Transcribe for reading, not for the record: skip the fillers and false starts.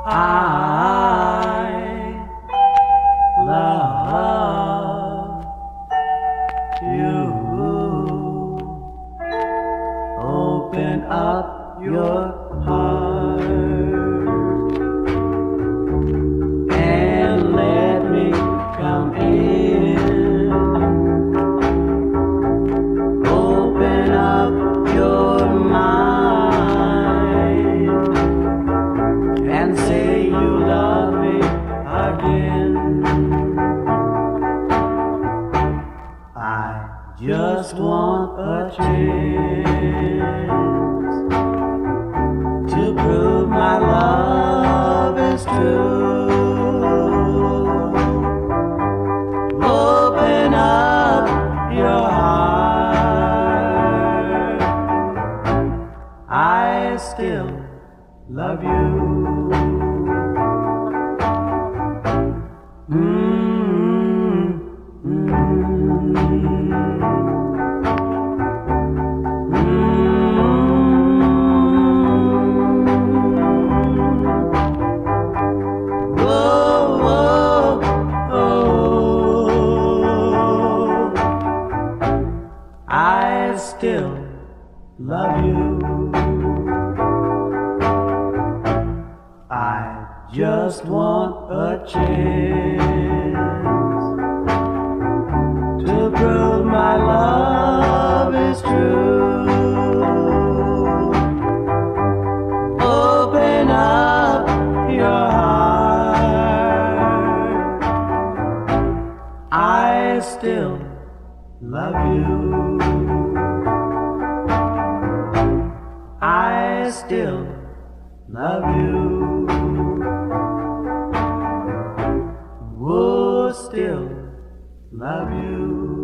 I love you. Open up your heart and let me come in. Open up your mind and say you love me again. I just want a chance to prove my love is true. Open up your heart. I still love you. I still love you. I just want a chance to prove my love is true. Open up your heart. I still love you. I still love you. Oh, still love you.